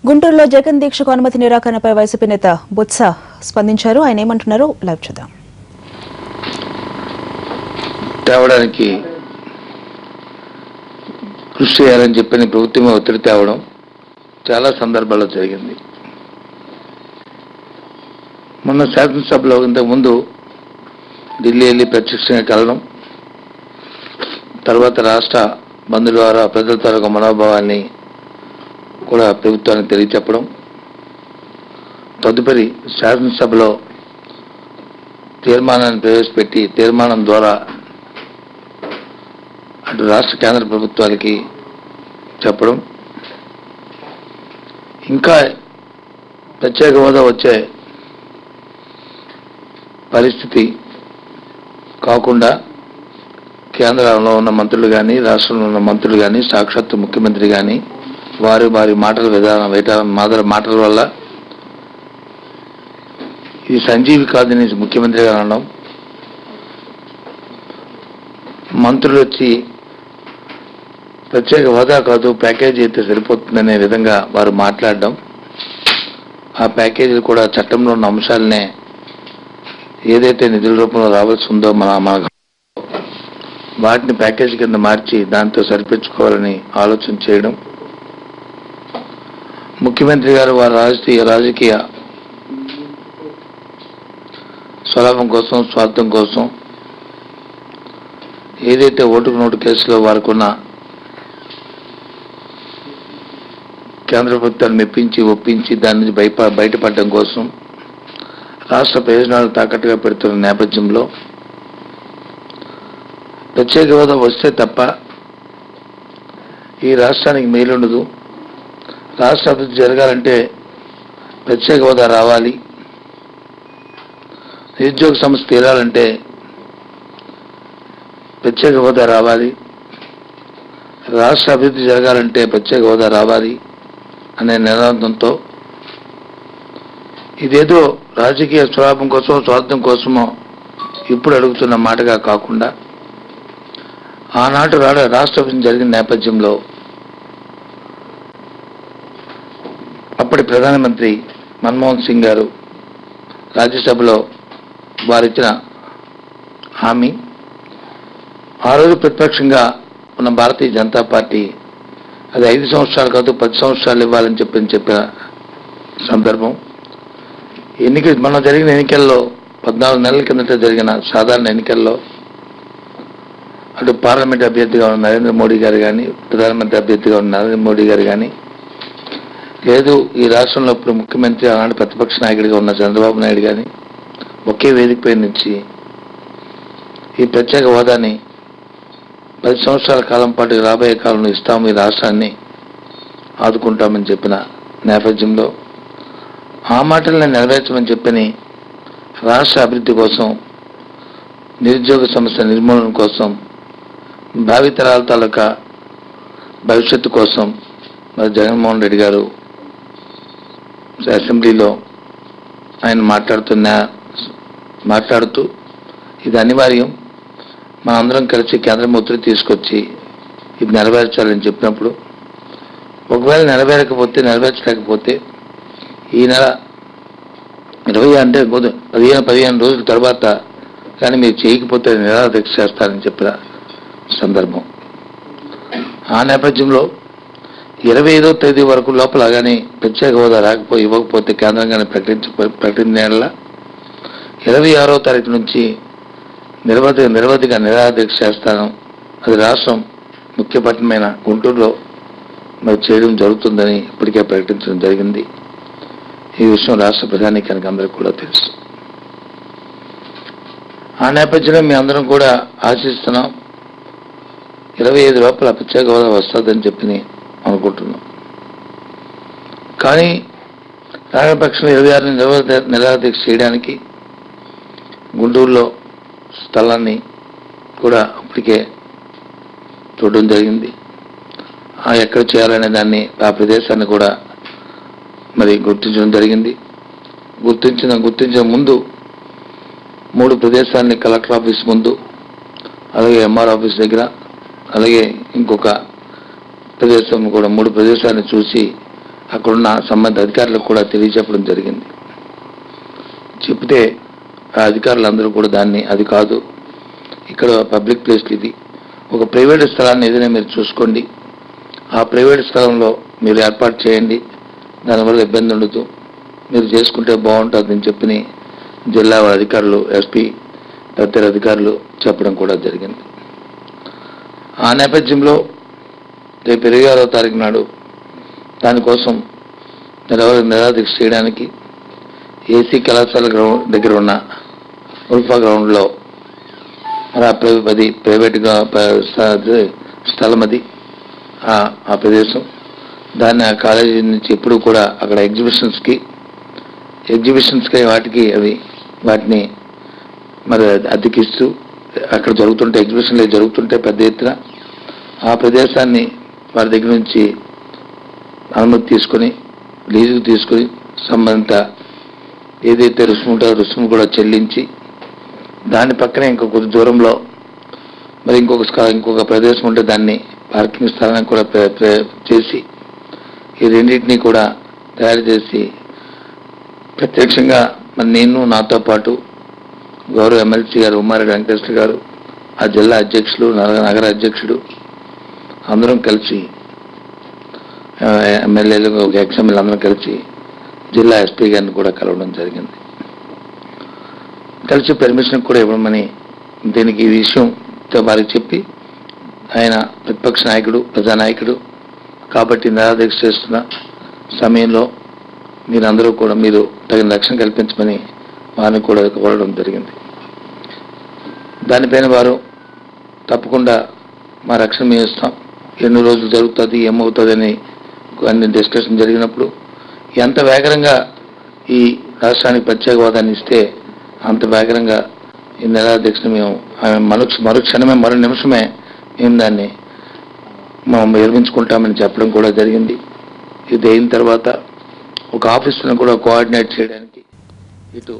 గుంటూరులో జగన్ దీక్షకు అనుమతి నిరాకరణపై వైసీపీ నేత బొత్స స్పందించారు. ఆయన ఏమంటున్నారో లైవ్ చూద్దాం. తేవడానికి కృషి చేయాలని చెప్పని ప్రభుత్వమే ఒత్తిడి తేవడం చాలా సందర్భాల్లో జరిగింది. మొన్న శాసనసభలో ఇంతకుముందు ఢిల్లీ వెళ్ళి ప్రత్యక్షంగా కలవడం, తర్వాత రాష్ట్ర బంధు ద్వారా ప్రజల తాలూకా మనోభావాన్ని కూడా ప్రభుత్వానికి తెలియచెప్పడం, తదుపరి శాసనసభలో తీర్మానాన్ని ప్రవేశపెట్టి తీర్మానం ద్వారా అటు రాష్ట్ర కేంద్ర ప్రభుత్వాలకి చెప్పడం, ఇంకా ప్రత్యేక హోదా వచ్చే పరిస్థితి కాకుండా కేంద్రంలో ఉన్న మంత్రులు కానీ రాష్ట్రంలో ఉన్న మంత్రులు కానీ సాక్షాత్తు ముఖ్యమంత్రి కానీ వారి మాటల విధానం మాటల వల్ల ఇది సంజీవి కాదని ముఖ్యమంత్రిగా అనడం, మంత్రులు వచ్చి ప్రత్యేక హోదా కాదు ప్యాకేజీ అయితే సరిపోతుందనే విధంగా వారు మాట్లాడడం, ఆ ప్యాకేజీలు కూడా చట్టంలో ఉన్న అంశాలనే ఏదైతే నిధుల రూపంలో రావాల్సి ఉందో మన వాటిని ప్యాకేజీ కింద మార్చి దాంతో సరిపెట్టుకోవాలని ఆలోచన చేయడం, ముఖ్యమంత్రి గారు వారి రాజకీయ స్వలాభం కోసం స్వార్థం కోసం ఏదైతే ఓటుకు నోటు కేసులో వారికున్న కేంద్ర ప్రభుత్వాన్ని మెప్పించి ఒప్పించి దాని నుంచి బయటపడడం కోసం రాష్ట్ర ప్రయోజనాలు తాకట్టుగా పెడుతున్న నేపథ్యంలో ప్రత్యేక హోదా వస్తే తప్ప ఈ రాష్ట్రానికి మేలుండదు, రాష్ట్ర అభివృద్ధి జరగాలంటే ప్రత్యేక హోదా రావాలి, నిరుద్యోగ సమస్య తీరాలంటే ప్రత్యేక హోదా రావాలి, రాష్ట్ర అభివృద్ధి జరగాలంటే ప్రత్యేక హోదా రావాలి అనే నినాదంతో ఇదేదో రాజకీయ స్వలాభం కోసం స్వార్థం కోసమో ఇప్పుడు అడుగుతున్న మాటగా కాకుండా ఆనాటి రాష్ట్ర విభజన జరిగిన నేపథ్యంలో అప్పటి ప్రధానమంత్రి మన్మోహన్ సింగ్ గారు రాజ్యసభలో వారిచ్చిన హామీ, ఆ రోజు ప్రతిపక్షంగా ఉన్న భారతీయ జనతా పార్టీ అది 5 సంవత్సరాలు కాదు 10 సంవత్సరాలు ఇవ్వాలని చెప్పిన సందర్భం. మొన్న జరిగిన ఎన్నికల్లో 14 నెలల కిందట జరిగిన సాధారణ ఎన్నికల్లో అటు పార్లమెంట్ అభ్యర్థిగా ఉన్న నరేంద్ర మోడీ గారు కానీ ప్రధానమంత్రి అభ్యర్థిగా ఉన్న నరేంద్ర మోడీ గారు కానీ లేదు ఈ రాష్ట్రంలో ఇప్పుడు ముఖ్యమంత్రి అలాంటి ప్రతిపక్ష నాయకుడిగా ఉన్న చంద్రబాబు నాయుడు కానీ ఒకే వేదికపై నుంచి ఈ ప్రత్యేక హోదాని 10 సంవత్సరాల కాలం పాటు రాబోయే కాలంలో ఇస్తాము, ఈ రాష్ట్రాన్ని ఆదుకుంటామని చెప్పిన నేపథ్యంలో ఆ మాటలను నెరవేర్చమని చెప్పని రాష్ట్ర అభివృద్ధి కోసం, నిరుద్యోగ సమస్య నిర్మూలన కోసం, భావితరాల తాలూకా భవిష్యత్తు కోసం మరి జగన్మోహన్ రెడ్డి గారు అసెంబ్లీలో ఆయన మాట్లాడుతూ ఇది అనివార్యం, మనందరం కలిసి కేంద్రం ఒత్తిడి తీసుకొచ్చి ఇది నెరవేర్చాలని చెప్పినప్పుడు ఒకవేళ నెరవేర్చలేకపోతే ఈ నెల 20 అంటే 15 రోజుల తర్వాత కానీ మీరు చేయకపోతే నిరాదీక్ష చేస్తారని చెప్పిన సందర్భం. ఆ నేపథ్యంలో 25వ తేదీ వరకు లోపల కానీ ప్రత్యేక హోదా ఇవ్వకపోతే కేంద్రంగానే ప్రకటించిన 26వ తారీఖు నుంచి నిరవధిక నిరాదీక్ష చేస్తాను, అది రాష్ట్రం ముఖ్య పట్టణమైన గుంటూరులో మరి చేయడం జరుగుతుందని ఇప్పటికే ప్రకటించడం జరిగింది. ఈ విషయం రాష్ట్ర ప్రధానికానికి అందరికీ కూడా తెలుసు. ఆ నేపథ్యంలో మీ అందరం కూడా ఆశిస్తున్నాం 25 లోపల ప్రత్యేక హోదా వస్తుందని చెప్పి అనుకుంటున్నాం. కానీ రాజపక్షంలో 26 నిరాదీక్ష చేయడానికి గుంటూరులో స్థలాన్ని కూడా ఇప్పటికే చూడడం జరిగింది. ఎక్కడ చేయాలనే దాన్ని ఆ ప్రదేశాన్ని కూడా మరి గుర్తించడం జరిగింది. గుర్తించిన ముందు 3 ప్రదేశాన్ని కలెక్టర్ ఆఫీస్ ముందు, అలాగే ఎంఆర్ ఆఫీస్ దగ్గర, అలాగే ఇంకొక ప్రదేశం కూడా 3 ప్రదేశాలను చూసి అక్కడున్న సంబంధిత అధికారులకు కూడా తెలియజెప్పడం జరిగింది. చెప్తే ఆ అధికారులందరూ కూడా దాన్ని అది కాదు, ఇక్కడ పబ్లిక్ ప్లేస్ ఇది, ఒక ప్రైవేట్ స్థలాన్ని ఏదైనా మీరు చూసుకోండి, ఆ ప్రైవేట్ స్థలంలో మీరు ఏర్పాటు చేయండి, దానివల్ల ఇబ్బంది ఉండదు, మీరు చేసుకుంటే బాగుంటుందని చెప్పి జిల్లా అధికారులు, ఎస్పీ తదితర అధికారులు చెప్పడం కూడా జరిగింది. ఆ నేపథ్యంలో రేపు 26వ తారీఖు నాడు దానికోసం నిరాదీక్ష చేయడానికి ఏసీ కళాశాల గ్రౌండ్ దగ్గర ఉన్న ఉల్ఫా గ్రౌండ్లో అది ప్రైవేట్గా స్థలం, అది ఆ ప్రదేశం. దాన్ని ఆ కాలేజీ నుంచి ఎప్పుడు కూడా అక్కడ ఎగ్జిబిషన్స్కి వాటిని మరి అద్దెకిస్తూ అక్కడ ఎగ్జిబిషన్లు జరుగుతుంటే పెద్ద ఎత్తున ఆ ప్రదేశాన్ని వారి దగ్గర నుంచి అనుమతి తీసుకొని, లీజుకు తీసుకొని, సంబంధిత ఏదైతే రుసుము ఉంటుందో రుసుము కూడా చెల్లించి, దాని పక్కనే ఇంకొక దూరంలో మరి ఇంకొక ప్రదేశం ఉంటే దాన్ని పార్కింగ్ స్థలాన్ని కూడా చేసి, ఈ రెండింటినీ కూడా తయారు చేసి ప్రత్యక్షంగా మరి నేను, నాతో పాటు గౌరవ ఎమ్మెల్సీ గారు ఉమ్మారెడ్డి వెంకటేశ్వర గారు, ఆ జిల్లా అధ్యక్షులు, నగర అధ్యక్షుడు అందరం కలిసి, ఎమ్మెల్యేలు, ఒక ఎక్స్ఎమ్మెల్యే అందరం కలిసి జిల్లా ఎస్పీ గారిని కూడా కలవడం జరిగింది. కలిసి పర్మిషన్ కూడా ఇవ్వమని దీనికి ఈ విషయం వారికి చెప్పి, ఆయన ప్రతిపక్ష నాయకుడు, ప్రజానాయకుడు కాబట్టి నిరాదీక్ష చేస్తున్న సమయంలో మీరందరూ కూడా మీరు తగిన రక్షణ కల్పించమని వారిని కూడా కోరడం జరిగింది. దానిపైన వారు తప్పకుండా మా రక్షణ మేము ఇస్తాం, ఎన్ని రోజులు జరుగుతుంది, ఏమవుతుంది అని అన్ని డిస్కషన్ జరిగినప్పుడు ఎంత వేగంగా ఈ రాష్ట్రానికి ప్రత్యేక హోదాన్ని ఇస్తే అంత వేగంగా ఈ నిరాదీక్షను మేము మరుక్షణమే, మరో నిమిషమే మేము దాన్ని నిర్మించుకుంటామని చెప్పడం కూడా జరిగింది. ఇది అయిన తర్వాత ఒక ఆఫీసులను కూడా కోఆర్డినేట్ చేయడానికి ఇటు